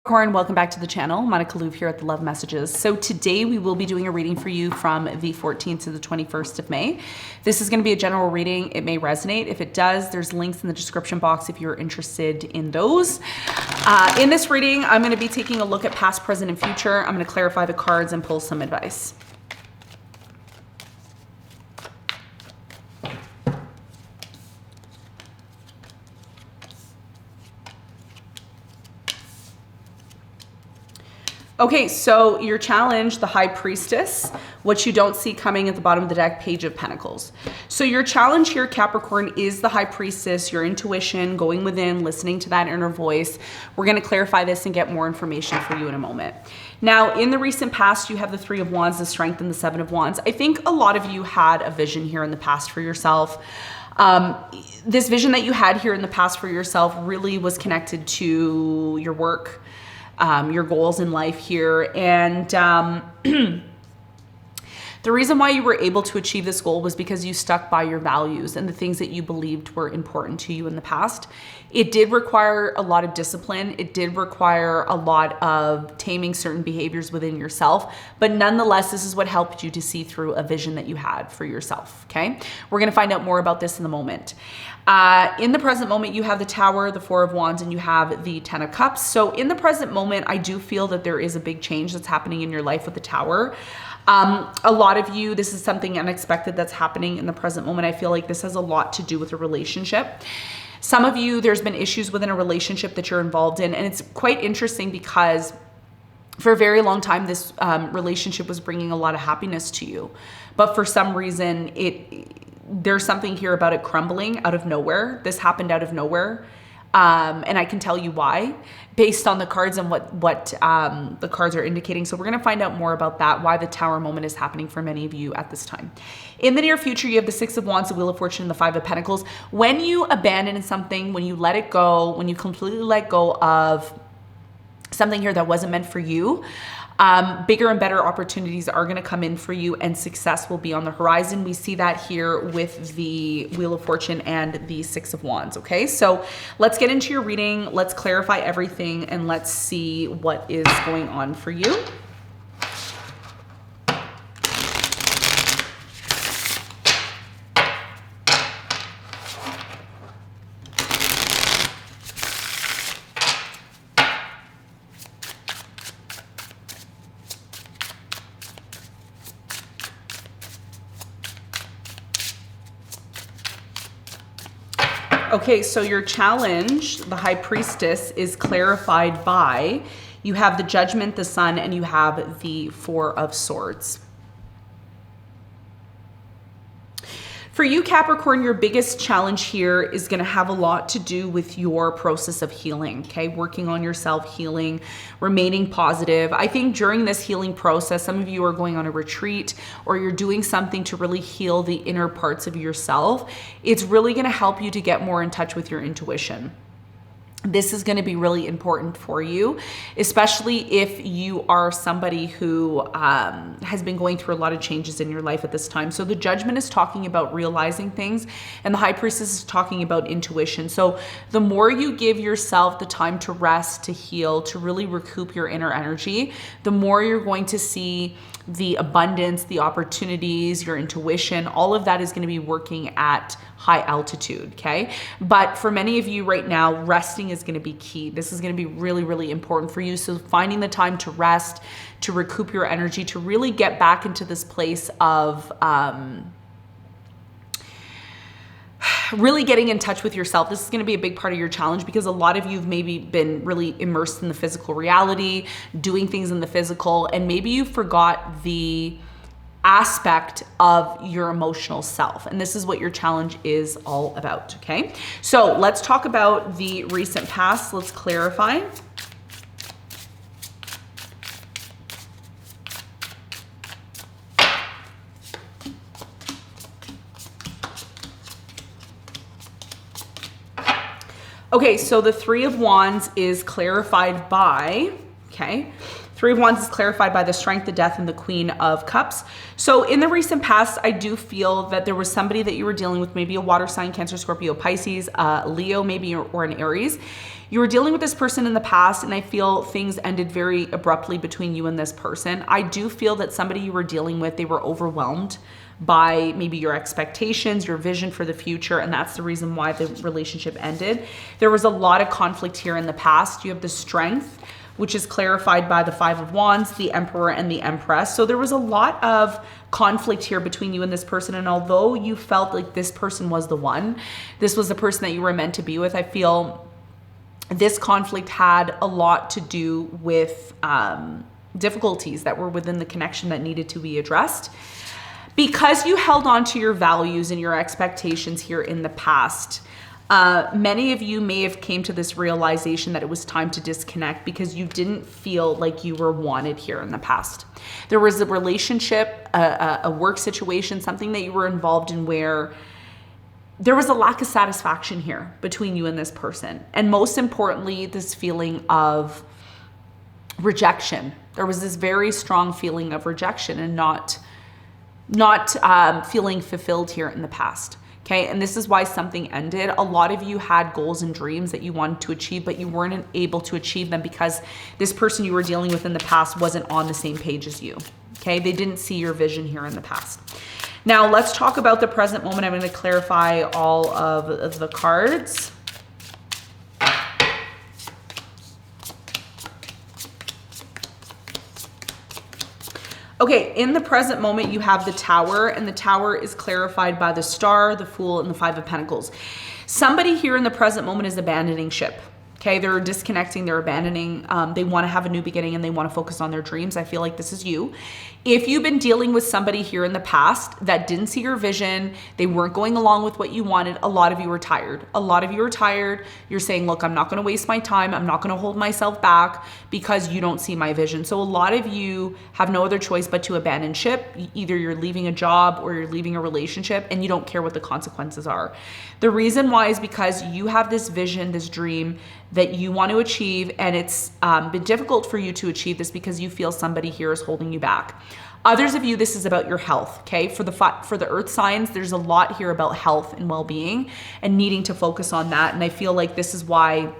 Capricorn, welcome back to the channel. Monica Louv here at the Love Messages. So today we will be doing a reading for you from the 14th to the 21st of May. This is going to be a general reading. It may resonate. If it does, there's links in the description box if you're interested in those. In this reading, I'm going to be taking a look at past, present, and future. I'm going to clarify the cards and pull some advice. Okay, so your challenge, the High Priestess, what you don't see coming at the bottom of the deck, Page of Pentacles. So your challenge here, Capricorn, is the High Priestess, your intuition, going within, listening to that inner voice. We're going to clarify this and get more information for you in a moment. Now, in the recent past, you have the Three of Wands, the Strength, and the Seven of Wands. I think a lot of you had a vision here in the past for yourself. This vision that you had here in the past for yourself really was connected to your work, your goals in life here. And the reason why you were able to achieve this goal was because you stuck by your values and the things that you believed were important to you in the past. It did require a lot of discipline. It did require a lot of taming certain behaviors within yourself. But nonetheless, this is what helped you to see through a vision that you had for yourself, okay? We're going to find out more about this in the moment. In the present moment, you have the Tower, the Four of Wands, and you have the Ten of Cups. So in the present moment, I do feel that there is a big change that's happening in your life with the Tower. A lot of you, this is something unexpected that's happening in the present moment. I feel like this has a lot to do with a relationship. Some of you, there's been issues within a relationship that you're involved in. And it's quite interesting because for a very long time, this relationship was bringing a lot of happiness to you. But for some reason, there's something here about it crumbling out of nowhere. This happened out of nowhere. And I can tell you why, based on the cards and what the cards are indicating. So we're going to find out more about that, why the Tower moment is happening for many of you at this time. In the near future, you have the Six of Wands, the Wheel of Fortune, and the Five of Pentacles. When you abandon something, when you let it go, when you completely let go of something here that wasn't meant for you, bigger and better opportunities are going to come in for you and success will be on the horizon. We see that here with the Wheel of Fortune and the Six of Wands. Okay, so let's get into your reading. Let's clarify everything and let's see what is going on for you. Okay, so your challenge, the High Priestess, is clarified by, you have the Judgment, the Sun, and you have the Four of Swords. For you, Capricorn, your biggest challenge here is going to have a lot to do with your process of healing, okay? Working on yourself, healing, remaining positive. I think during this healing process, some of you are going on a retreat or you're doing something to really heal the inner parts of yourself. It's really going to help you to get more in touch with your intuition. This is going to be really important for you, especially if you are somebody who has been going through a lot of changes in your life at this time. So the Judgment is talking about realizing things and the High Priestess is talking about intuition. So the more you give yourself the time to rest, to heal, to really recoup your inner energy, the more you're going to see the abundance, the opportunities, your intuition, all of that is going to be working at high altitude, okay? But for many of you right now, resting is going to be key. This is going to be really, really important for you. So finding the time to rest, to recoup your energy, to really get back into this place of really getting in touch with yourself. This is going to be a big part of your challenge because a lot of you have maybe been really immersed in the physical reality, doing things in the physical, and maybe you forgot the aspect of your emotional self. And this is what your challenge is all about, okay? So let's talk about the recent past. Let's clarify. Okay, so the Three of Wands is clarified by Okay. Three of Wands is clarified by the Strength, the Death, and the Queen of Cups. So in the recent past, I do feel that there was somebody that you were dealing with, maybe a water sign, Cancer, Scorpio, Pisces, Leo, maybe, or an Aries. You were dealing with this person in the past, and I feel things ended very abruptly between you and this person. I do feel that somebody you were dealing with, they were overwhelmed by maybe your expectations, your vision for the future, and that's the reason why the relationship ended. There was a lot of conflict here in the past. You have the Strength, which is clarified by the Five of Wands, the Emperor, and the Empress. So there was a lot of conflict here between you and this person. And although you felt like this person was the one, this was the person that you were meant to be with, I feel this conflict had a lot to do with difficulties that were within the connection that needed to be addressed. Because you held on to your values and your expectations here in the past, many of you may have came to this realization that it was time to disconnect because you didn't feel like you were wanted here in the past. There was a relationship, a work situation, something that you were involved in where there was a lack of satisfaction here between you and this person. And most importantly, this feeling of rejection. There was this very strong feeling of rejection and not feeling fulfilled here in the past. Okay, and this is why something ended. A lot of you had goals and dreams that you wanted to achieve, but you weren't able to achieve them because this person you were dealing with in the past wasn't on the same page as you. Okay, they didn't see your vision here in the past. Now let's talk about the present moment. I'm going to clarify all of the cards. Okay, in the present moment, you have the Tower, and the Tower is clarified by the Star, the Fool, and the Five of Pentacles. Somebody here in the present moment is abandoning ship. Okay, they're disconnecting, they're abandoning, they want to have a new beginning and they want to focus on their dreams. I feel like this is you. If you've been dealing with somebody here in the past that didn't see your vision, they weren't going along with what you wanted, a lot of you are tired. A lot of you are tired. You're saying, look, I'm not going to waste my time. I'm not going to hold myself back because you don't see my vision. So a lot of you have no other choice but to abandon ship. Either you're leaving a job or you're leaving a relationship and you don't care what the consequences are. The reason why is because you have this vision, this dream that you want to achieve, and it's been difficult for you to achieve this because you feel somebody here is holding you back. Others of you, this is about your health, okay? For the earth signs, there's a lot here about health and well-being and needing to focus on that. And I feel like this is why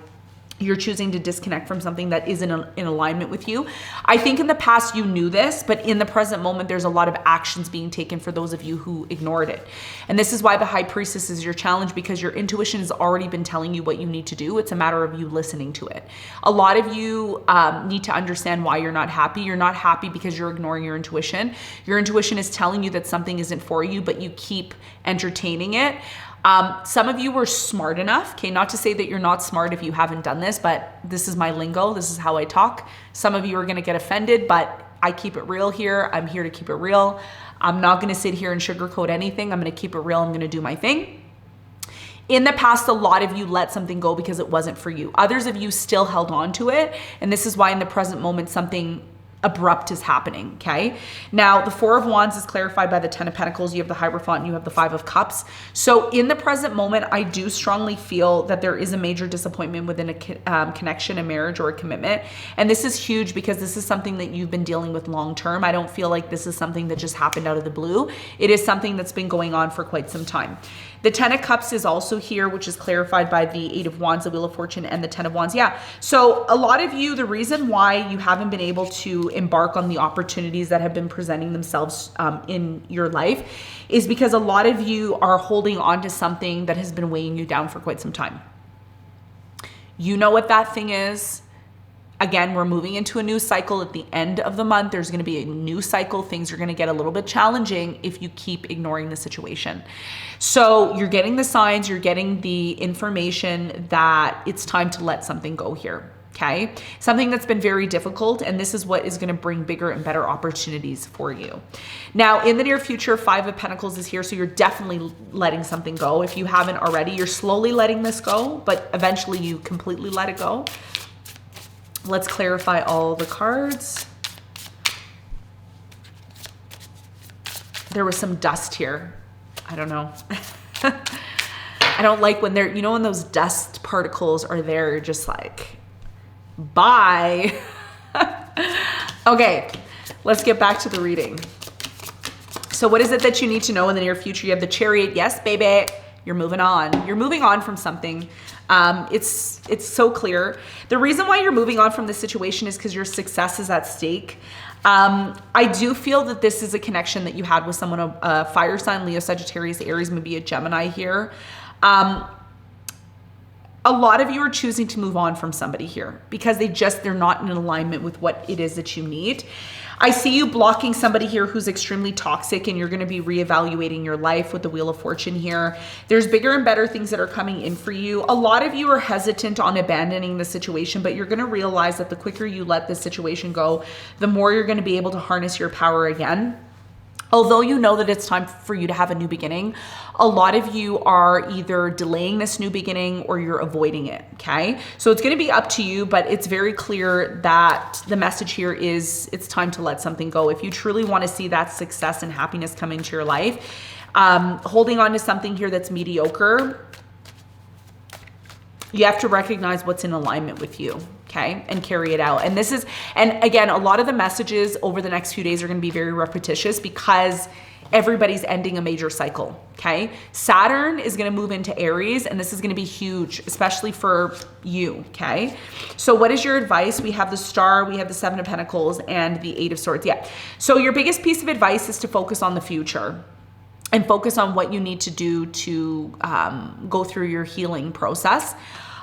you're choosing to disconnect from something that isn't in alignment with you. I think in the past you knew this, but in the present moment, there's a lot of actions being taken for those of you who ignored it. And this is why the High Priestess is your challenge, because your intuition has already been telling you what you need to do. It's a matter of you listening to it. A lot of you need to understand why you're not happy. You're not happy because you're ignoring your intuition. Your intuition is telling you that something isn't for you, but you keep entertaining it. Some of you were smart enough, okay, not to say that you're not smart if you haven't done this, but this is my lingo. This is how I talk. Some of you are going to get offended, but I keep it real here. I'm here to keep it real. I'm not going to sit here and sugarcoat anything. I'm going to keep it real. I'm going to do my thing. In the past, a lot of you let something go because it wasn't for you. Others of you still held on to it. And this is why in the present moment, something abrupt is happening, okay? Now, the Four of Wands is clarified by the Ten of Pentacles. You have the Hierophant and you have the Five of Cups. So in the present moment, I do strongly feel that there is a major disappointment within a connection, a marriage, or a commitment. And this is huge because this is something that you've been dealing with long term. I don't feel like this is something that just happened out of the blue. It is something that's been going on for quite some time. The Ten of Cups is also here, which is clarified by the Eight of Wands, the Wheel of Fortune, and the Ten of Wands. Yeah, so a lot of you, the reason why you haven't been able to embark on the opportunities that have been presenting themselves in your life is because a lot of you are holding on to something that has been weighing you down for quite some time. You know what that thing is. Again, we're moving into a new cycle at the end of the month. There's going to be a new cycle. Things are going to get a little bit challenging if you keep ignoring the situation. So you're getting the signs, you're getting the information that it's time to let something go here. Okay, something that's been very difficult, and this is what is going to bring bigger and better opportunities for you. Now, in the near future, Five of Pentacles is here, so you're definitely letting something go. If you haven't already, you're slowly letting this go, but eventually you completely let it go. Let's clarify all the cards. There was some dust here. I don't know. I don't like when they're, you know, when those dust particles are there, you're just like, bye. Okay, let's get back to the reading. So what is it that you need to know in the near future? You have the Chariot. Yes, baby. You're moving on. You're moving on from something. It's so clear. The reason why you're moving on from this situation is because your success is at stake. I do feel that this is a connection that you had with someone, a fire sign, Leo, Sagittarius, Aries, maybe a Gemini here. A lot of you are choosing to move on from somebody here because they're not in alignment with what it is that you need. I see you blocking somebody here who's extremely toxic, and you're going to be reevaluating your life with the Wheel of Fortune here. There's bigger and better things that are coming in for you. A lot of you are hesitant on abandoning the situation, but you're going to realize that the quicker you let this situation go, the more you're going to be able to harness your power again. Although you know that it's time for you to have a new beginning, a lot of you are either delaying this new beginning or you're avoiding it, okay? So it's gonna be up to you, but it's very clear that the message here is it's time to let something go. If you truly wanna see that success and happiness come into your life, holding on to something here that's mediocre, you have to recognize what's in alignment with you, okay, and carry it out. And again, a lot of the messages over the next few days are going to be very repetitious because everybody's ending a major cycle, okay? Saturn is going to move into Aries, and this is going to be huge, especially for you, okay? So what is your advice? We have the Star, we have the Seven of Pentacles, and the Eight of Swords. Yeah. So your biggest piece of advice is to focus on the future and focus on what you need to do to go through your healing process.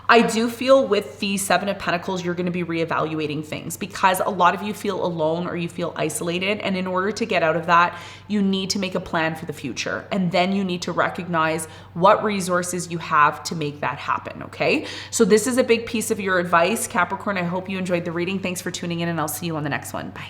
I do feel with the Seven of Pentacles, you're going to be reevaluating things because a lot of you feel alone or you feel isolated. And in order to get out of that, you need to make a plan for the future. And then you need to recognize what resources you have to make that happen, okay? So this is a big piece of your advice, Capricorn. I hope you enjoyed the reading. Thanks for tuning in, and I'll see you on the next one. Bye.